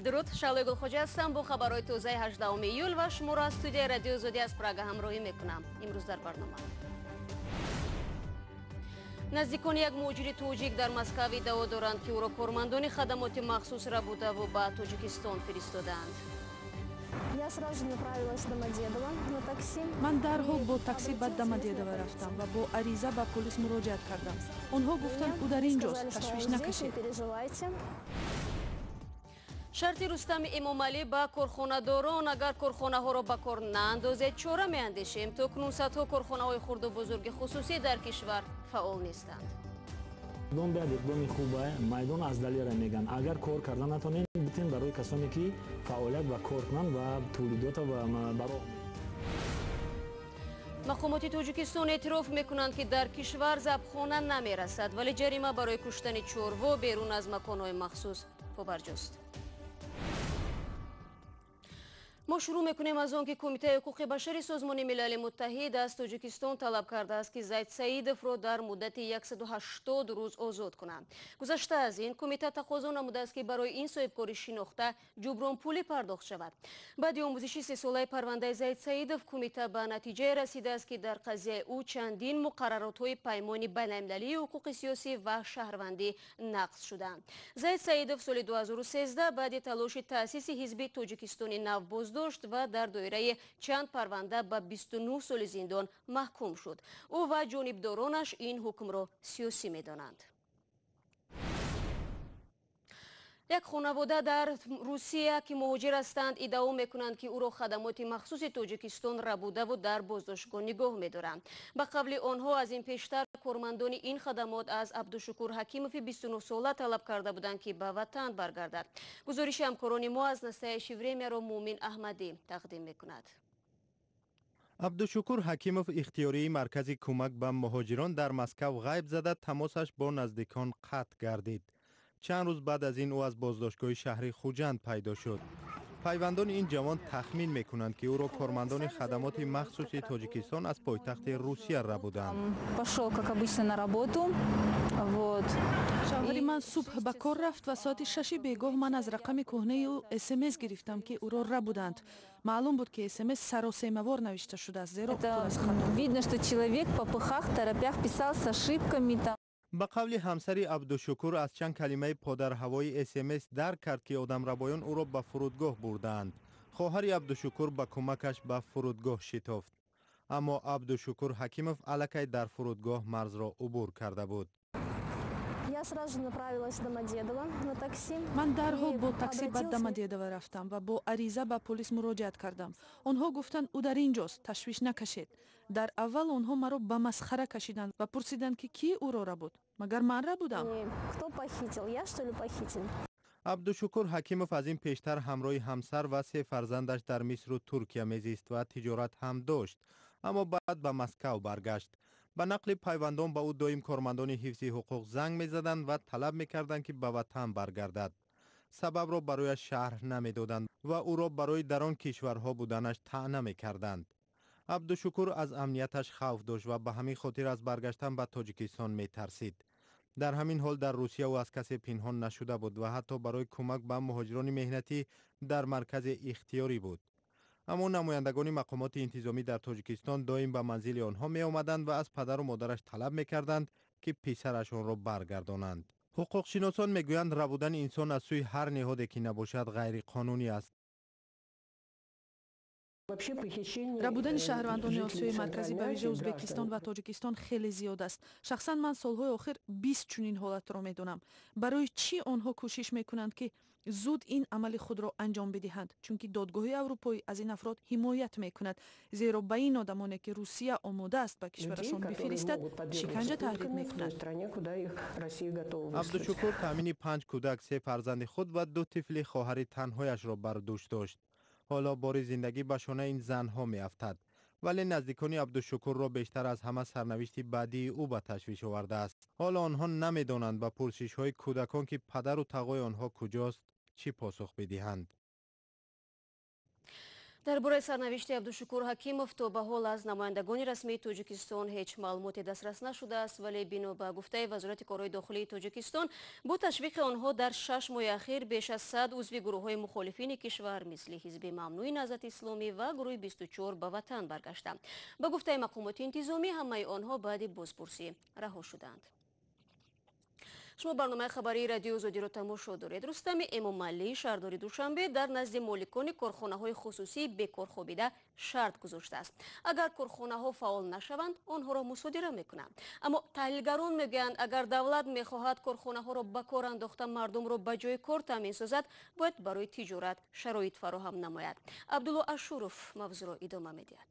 дуруд, Шалои Гулхоҷа ҳастам бо хабарҳои тозаи 18 июл ва шуморо аз студияи радиои Озодӣ аз Прага ҳамроҳӣ мекунам. имрӯз дар барнома наздикони як муҳоҷири тоҷик дар Москав иддао доранд, ки ӯро кормандони хадамоти махсус Рабудаву ба Тоҷикистон фиристоданд. ман дарҳол бо такси ба Домодедово рафтам ва бо ариза ба полис муроҷиат кардам. онҳо гуфтанд ӯ дар ин ҷост, ташвиш накашед. шарти Рустами Эмомалӣ ба корхонадорон: агар корхонаҳоро ба кор наандозед, чора меандешем. То кунун садҳо корхонаҳои хурду бузурги хусусӣ дар кишвар фаъол нестанд. Дом биядед доми хубе майдон аз далера меган. Агар кор карда натонем битем барои касоне ки фаъолият ва кор кунанд ва тавлидота ва бароҳ. мақомоти Тоҷикистон эътироф мекунанд, ки дар кишвар забхона намерасад, вале ҷарима барои куштани чорво берун аз маконҳои махсус побарҷост. мо шурӯъ мекунем аз он ки Кумитаи ҳуқуқи башари Созмони Милали Муттаҳид аз Тоҷикистон талаб кардааст, ки Заид Саидовро дар муддати 180 рӯз озод кунад. Гузашта аз ин Кумита тақозо намудааст, ки барои ин соҳибкори шинохта ҷубронпулӣ пардохт шавад. баъди омӯзиши сесолаи парвандаи Заид Саидов, Кумита ба натиҷае расидааст, ки дар қазияи ӯ чандин муқарраротҳои паймони байналмилалии ҳуқуқи сиёсӣ ва шаҳрвандӣ нақз шуданд. Заид Саидов соли 2013 баъди талоши таъсиси ҳизби Тоҷикистони нав боздошт ва дар доираи чанд парванда ба 29 соли зиндон маҳкум шуд. ӯ ва ҷонибдоронаш ин ҳукмро сиёсӣ медонанд. як хонавода дар Русия ки муҳоҷир ҳастанд иддао мекунанд, ки ӯро хадамоти махсуси Тоҷикистон Рабудаву дар боздоштгоҳ нигоҳ медоранд. ба қавли онҳо аз ин пештар кормандони ин хадамот аз Абдушукур Ҳакимови 29 сола талаб карда буданд, ки ба ватан баргардад. гузориши ҳамкорони мо аз настоящее времяро Муъмин Аҳмадӣ тақдим мекунад. Абдушукур Ҳакимов ихтиёрии маркази кӯмак ба муҳоҷирон дар Москав ғайб зада, тамосаш бо наздикон қатъ гардид. чанд рӯз баъд аз ин ӯ аз боздоштгоҳи шаҳри Хуҷанд пайдо шуд. пайвандони ин ҷавон тахмин мекунанд, ки ӯро кормандони хадамоти махсуси Тоҷикистон аз пойтахти Русия рабуданд. шавҳари ман субҳ ба кор рафт ва соати 6 бегоҳ ман аз рақами кӯҳнаи ӯ смс гирифтам, ки ӯро рабуданд. маълум буд, ки смс саросемавор навишта шудааст, зеро видно, что человек по пыхах, торопях писал с ошибками там. ба қавли ҳамсари Абдушукур, аз чанд калимаи подарҳавои смс дарк кард, ки одамрабоён ӯро ба фурудгоҳ бурдаанд. хоҳари Абдушукур ба кӯмакаш ба фурудгоҳ шитофт. аммо Абдушукур Ҳакимов аллакай дар фурудгоҳ марзро убур карда буд. ман дарҳол бо такси ба Домодедово рафтам ва бо ариза ба полис муроҷиат кардам. онҳо гуфтанд ӯ дар ин ҷост, ташвиш накашед. дар аввал онҳо маро ба масхара кашиданд ва пурсиданд, ки кӣ ӯро рабуд. магар ман рабудам? Абдушукур Ҳакимов аз ин пештар ҳамроҳи ҳамсар ва 3 фарзандаш дар Мисру Туркия мезист ва тиҷорат ҳам дошт, аммо баъд ба Москав баргашт. ба нақли пайвандон ба ӯ доим кормандони ҳифзи ҳуқуқ занг мезаданд ва талаб мекарданд, ки ба ватан баргардад. сабабро барояш шарҳ намедоданд ва ӯро барои дар он кишварҳо буданаш таъна мекарданд. Абдушукур аз амнияташ хавф дошт ва ба ҳамин хотир аз баргаштан ба Тоҷикистон метарсид. дар ҳамин ҳол дар Русия ӯ аз касе пинҳон нашуда буд ва ҳатто барои кӯмак ба муҳоҷирони меҳнатӣ дар маркази ихтиёрӣ буд. аммо намояндагони мақомоти интизомӣ дар Тоҷикистон доим ба манзили онҳо меомаданд ва аз падару модараш талаб мекарданд, ки писарашонро баргардонанд. ҳуқуқшиносон мегӯянд рабудани инсон аз сӯи ҳар неҳоде ки набошад ғайриқонунӣ аст. рабудани шаҳрвандони Осиёи марказӣ ба виҷа Ӯзбекистон ва Тоҷикистон хеле зиёд аст. шахсан ман солҳои охир 20 чунин ҳолатро медонам. барои чӣ онҳо кӯшиш мекунанд, ки зуд ин амали худро анҷом бидиҳанд? чунки додгоҳи аврупоӣ аз ин афрод ҳимоят мекунад, зеро ба ин одамоне ки Русия омода аст ба кишварашон бифиристад, шиканҷа таҳдид мекунад. Абдушукур таъмини 5 кӯдак, 3 фарзанди худ ва 2 тифли хоҳари танҳояшро бар дӯш дошт. ҳоло бори зиндагӣ ба шонаи ин занҳо меафтад, вале наздикони Абдушукурро бештар аз ҳама сарнавишти баъдии ӯ ба ташвиш овардааст. ҳоло онҳо намедонанд ба пурсишҳои кӯдакон, ки падару тағои онҳо куҷост, чӣ посух бидиҳанд. درباره سرنوشت عبدالشکور حکیمов تا به حال از نمایندگان رسمی تاجیکستان هیچ معلوماتی دسترس نشده است، ولی بنا به گفته وزارت کارهای داخلی تاجیکستان با تشویق آنها در 6 ماه اخیر بیش از 100 عضو گروه های مخالفین کشور مثل حزب ممنوع نهضت اسلامی و گروه 24 به وطن برگشتند. به گفته مقامات انتظامی همه آنها بعد بازپرسی رها شدند. شما برنامه خبری رادیو آزادی را تماشا دارید. رستم امامعلی شهردار دوشنبه در نزد مالکان کارخانه‌های خصوصی بیکار خوابیده شرط گذاشته است. اگر کارخانه‌ها فعال نشوند آنها را مصادره می‌کنند. اما تحلیلگران میگویند اگر دولت می‌خواهد کارخانه‌ها را به کار انداخته مردم را به جای کار تامین سازد، باید برای تجارت شرایط فراهم نماید. عبدالله اشورف موضوع را ادامه می‌دهد.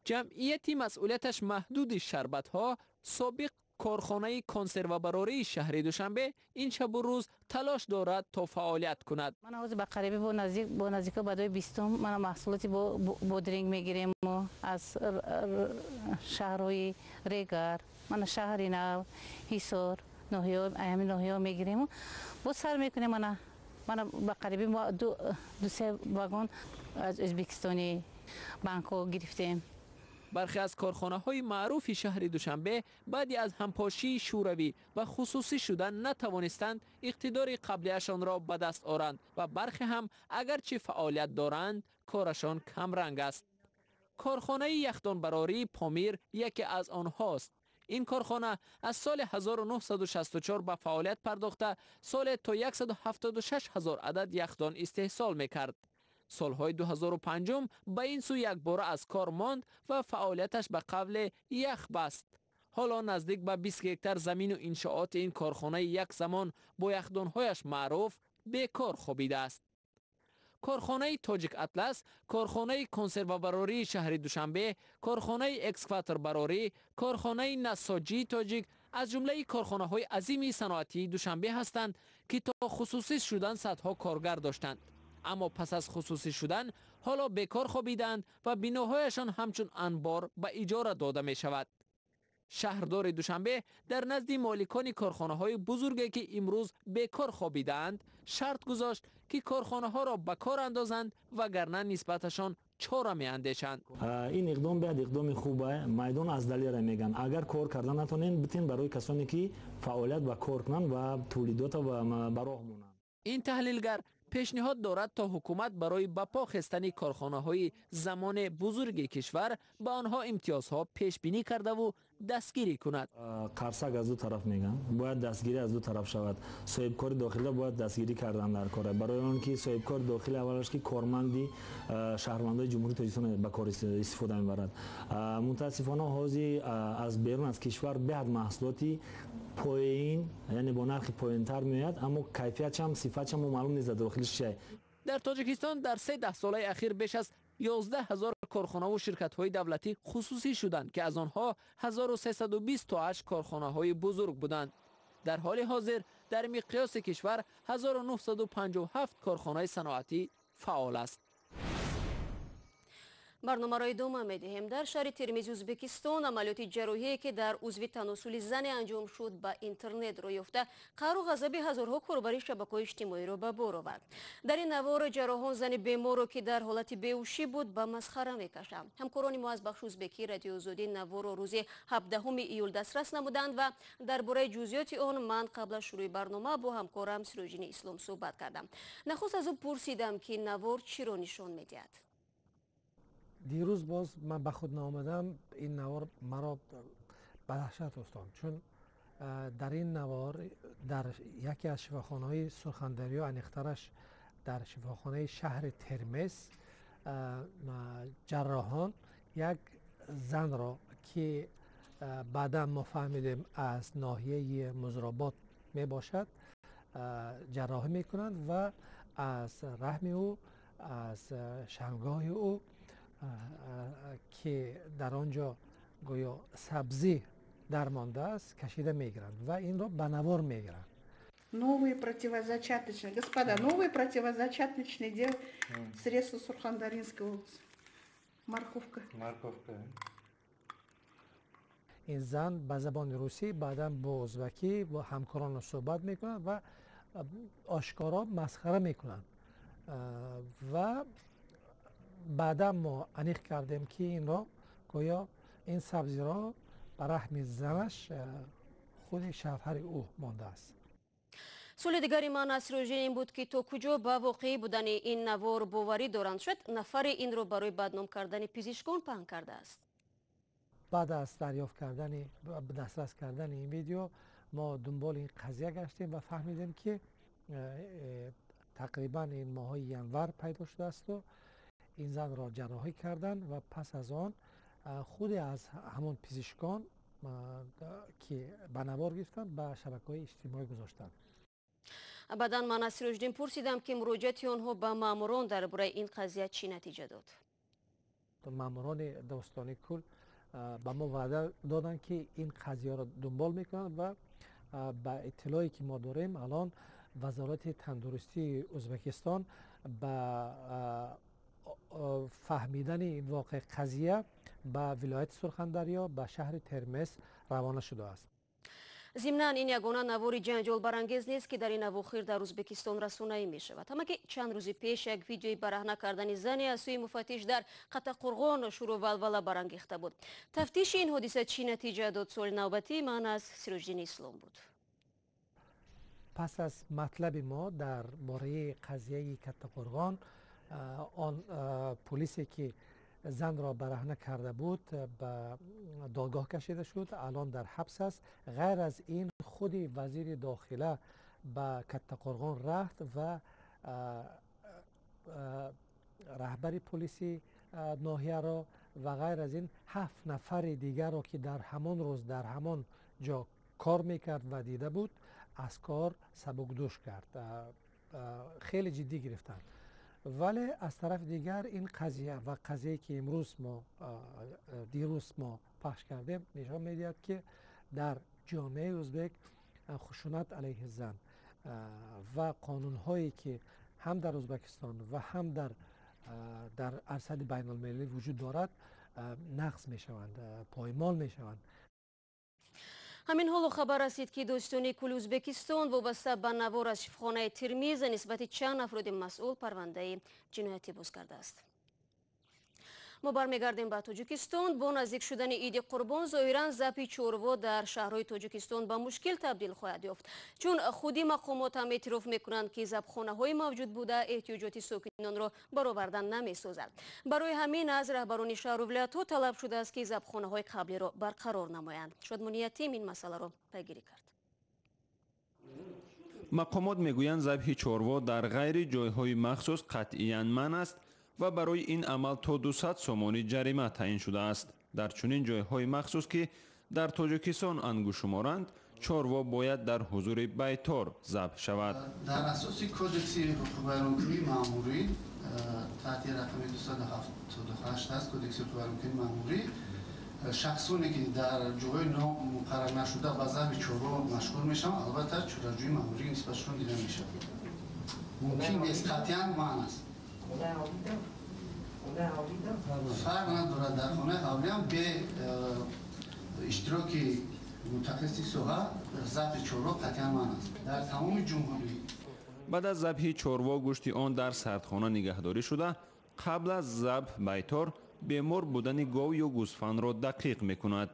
جمعیتی مسئولیتش محدود شربت‌ها سابق کارخانه کنسروبراری شهر دوشنبه این شب و روز تلاش دارد تا فعالیت کند. من از به قریبی با نزدیک بدوی 20 من محصولاتی با درینگ میگیریم از شهرهای ریگر، من شهر نو، حصار، ناحیه میگیریم. با سر میکنیم من به قریبی دو سه واگن از ازبکستانی بانکو گرفتیم. برخی از کارخانه‌های معروف شهر دوشنبه بعدی از همپاشی شوروی و خصوصی شدن نتوانستند اقتدار قبلیشان را به دست آورند و برخی هم اگرچه فعالیت دارند کارشان کم رنگ است. کارخانه یخدان براری پامیر یکی از آنهاست. این کارخانه از سال 1964 به فعالیت پرداخته سال تا 176,000 عدد یخدان استحصال می‌کرد. سالهای 2005 به این سو یک بار از کار ماند و فعالیتش به قبل یخ بست. حالا نزدیک به 20 هکتار زمین و انشاءات این کارخانه یک زمان با یخدانهایش معروف بیکار خوابیده است. کارخانه تاجیک اطلس، کارخانه کنسروبراری شهر دوشنبه، کارخانه اکسکواتور براری، کارخانه نساجی تاجیک از جمله کارخانه های عظیم صنعتی دوشنبه هستند که تا خصوصی شدن صدها کارگر داشتند. اما پس از خصوصی شدن حالا بیکار خوابیدند و بناهایشان همچون انبار به اجاره داده می شود. شهردار دوشنبه در نزد مالکان کارخانه های بزرگی که امروز بیکار خوابیدند شرط گذاشت که کارخانه ها را به کار اندازند وگرنه نسبتشان چاره می اندیشند. این اقدام باید اقدام خوبه. میدان از دلیل میگن اگر کار کردن نتونین بتین برای کسانی که فعالیت و کار کنن و تولیدات و براه مونن. این تحلیلگر پیشنهاد دارد تا حکومت برای بپا خستن کارخانه‌های زمان بزرگ کشور به آنها امتیازها پیش بینی کرده و دستگیری کند. قرصک از دو طرف میگن باید دستگیری از دو طرف شود. صاحبکار داخلی باید دستگیری کردن در کار. برای اون که صاحبکار داخلی اولش که کارمندی شهروندان جمهوری تاجیکستان به کار استفاده میبرد. متاسفانه حاضی از بیرون از کشور بعد محصولاتی پایین یعنی با نرخ پایینتر میاد اما کیفیتش هم صفتش هم معلوم نیست داخلش چیه. در تاجیکستان در 3 ساله اخیر بیش از 11,000 کارخانه و شرکت‌های دولتی خصوصی شدند که از آنها 1320 تاش کارخانه‌های بزرگ بودند. در حال حاضر در مقیاس کشور 1957 کارخانه صنعتی فعال است. برنامه را ادامه می‌دهیم. در شهر ترمیز ازبکستان عملیات جراحی که در عضو تناسل زن انجام شد به اینترنت رو یافته قهر و غضب هزارها کاربر شبکه‌های اجتماعی را به بار آورد. در این نوار جراحان زن بیمار را که در حالت بیهوشی بود به مسخره می‌کشند. همکاران ما از بخش ازبکی رادیو آزادی نوار را روز 17 ایول دسترس نمودند و درباره جزئیات آن من قبل از شروع برنامه با همکارم سیروجین اسلام صحبت کردم. نخست از او پرسیدم که نوار چی را نشان می‌دهد. دیروز باز من به خود نآمدم این نوار مرا به وحشت افتاد چون در این نوار در یکی از شفاخانه‌های سرخندریا انیخترش در شفاخانه شهر ترمیز جراحان یک زن را که بعدا ما فهمیدیم از ناحیه مزرابات می باشد جراحی می کنند و از رحم او از شنگاه او که در آنجا گویا سبزی درمانده است کشیده میگیرند و این را به نوار میگیرند. Новые противозачаточные, господа, новые противозачаточные средства Сурхандаринской области. Морковка. این زن به زبان روسی بعدا با ازبکی با همکاران صحبت میکنند و آشکارا مسخره میکنند و بعدا ما انیق کردیم که این را گویا این سبزی را بر رحم زنش خود شوهر او مانده است. سوال دیگری من از روژه این بود که تا کجا با واقعی بودن این نوار باوری دارند شد نفر این رو برای بدنام کردن پزشکان پهن کرده است. بعد از دریافت کردن دسترس کردن این ویدیو ما دنبال این قضیه گشتیم و فهمیدیم که تقریبا این ماه ینور پیدا شده است و این زن را جراحی کردن و پس از آن خود از همون پزشکان که به نوار گرفتن به شبکه‌های اجتماعی گذاشتن. بعدا من از سروجدین پرسیدم که مراجعت آنها به ماموران درباره این قضیه چی نتیجه داد. ماموران داستانی کل به ما وعده دادن که این قضیه را دنبال میکنند و به اطلاعی که ما داریم الان وزارت تندرستی ازبکستان به فهمیدن این واقع قضیه به ولایت سرخندریا به شهر ترمز روانه شده است. ضمناً این یگانه نوار جنجال برانگیز نیست که در این اواخر در ازبکستان رسانه‌ای می شود. اما که چند روز پیش یک ویدیوی برهنه کردن زنی از سوی مفتش در قطع‌قرغان شروع ولوله برانگیخته بود. تفتیش این حادثه چی نتیجه داد؟ سوال نوبتی من از سروجدین اسلام بود. پس از مطلب ما در باره قضیه قطع‌قرغان آن پلیسی که زن را برهنه کرده بود به دادگاه کشیده شد، الان در حبس است. غیر از این خود وزیر داخله به قطع‌قرغان رفت و رهبر پلیسی ناحیه را و غیر از این 7 نفر دیگر را که در همان روز در همان جا کار میکرد و دیده بود از کار سبکدوش کرد، خیلی جدی گرفتن. ولی از طرف دیگر این قضیه و قضیه که امروز ما دیروز ما پخش کردیم نشان میدهد که در جامعه ازبک خشونت علیه زن و قانون هایی که هم در ازبکستان و هم در ارصد بین المللی وجود دارد نقض می شوند، پایمال می شوند. همین حال خبر رسید که دوستانی کل ازبکستان وابسته به نوار از شفاخانه ترمیز نسبت چند افراد مسئول پرونده جنایتی باز کرده است. ما برمیگردیم به تاجیکستان. با نزدیک شدن عید قربان ظاهرا ذبح چوروا در شهرهای تاجیکستان به مشکل تبدیل خواهد یافت، چون خودی مقامات هم اعتراف میکنند که ذبحخانه‌های موجود بوده احتیاجات ساکنان را برآوردن نمیسازد. برای همین از رهبران شهر و ولایت‌ها طلب شده است که ذبحخانه‌های قبلی را برقرار نمایند. شادمانی تیم این مسئله را پیگیری کرد. مقامات میگویند ذبح چوروا در غیر جایهای مخصوص قطعاً منع است و برای این عمل تا 200 سومانی جریمه تعیین شده است. در چنین جایهای مخصوص که در تاجیکستان انگوش شمارند، چوروا باید در حضور بیطار ذبح شود. در اساس کدکس حقوق بیان‌کنی مأموری تحت رقم 278 است، کدکس حقوق بیان‌کنی مأموری شخصانی که در جای نام مقرر نشده و ذبح چوروا مشغول میشن البته چورجویی مأموری نسبتشون دیده میشه. ممکن نیست، قطعاً منع است. فرق ندارد. در خانه حولی هم به اشتراک متخصصی سوها ذبح چوروا قطعاً منع است در تمام جمهوری. بعد از ذبح چوروا گوشت آن در سردخانه نگهداری شده. قبل از ذبح بیطار بیمار بودن گاو یا گوسفند را دقیق میکند.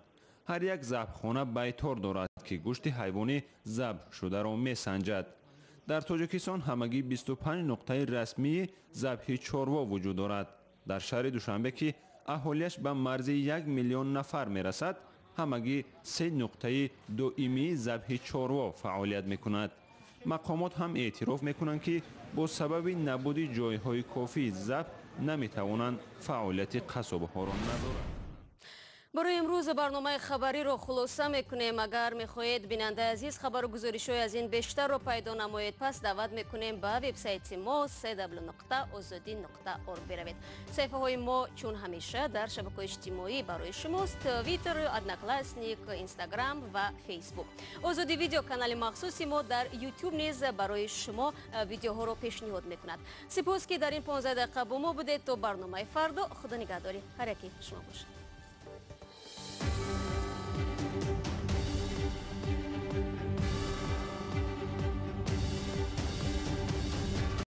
هر یک ذبحخانه بیطار دارد که گوشت حیوانی ذبح شده را میسنجد. در تاجیکستان همگی 25 نقطه رسمی ذبح چوروا وجود دارد. در شهر دوشنبه که اهالیش به مرز 1 میلیون نفر میرسد، همگی 3 نقطه دائمی ذبح چوروا فعالیت میکند. مقامات هم اعتراف میکنند که با سبب نبود جایهای کافی ذبح نمیتوانند فعالیت قصاب‌ها را ندارند. برای امروز برنامه خبری را خلاصه میکنیم. اگر میخواهید بیننده عزیز خبر و گزارش‌های از این بیشتر را پیدا نمایید، پس دعوت میکنیم به وبسایت ما www.azadi.org بروید. صفحه های ما چون همیشه در شبکه‌های اجتماعی برای شماست: توییتر، ادناکلاسنیک، اینستاگرام و فیسبوک. آزادی ویدیو کانال مخصوصی ما در یوتیوب نیز برای شما ویدیوها را پیشنهاد میکند. سپاس که در این 15 دقیقه با ما بودید. تا برنامه فردا، خدا نگهداری. هر یکی شما باشید.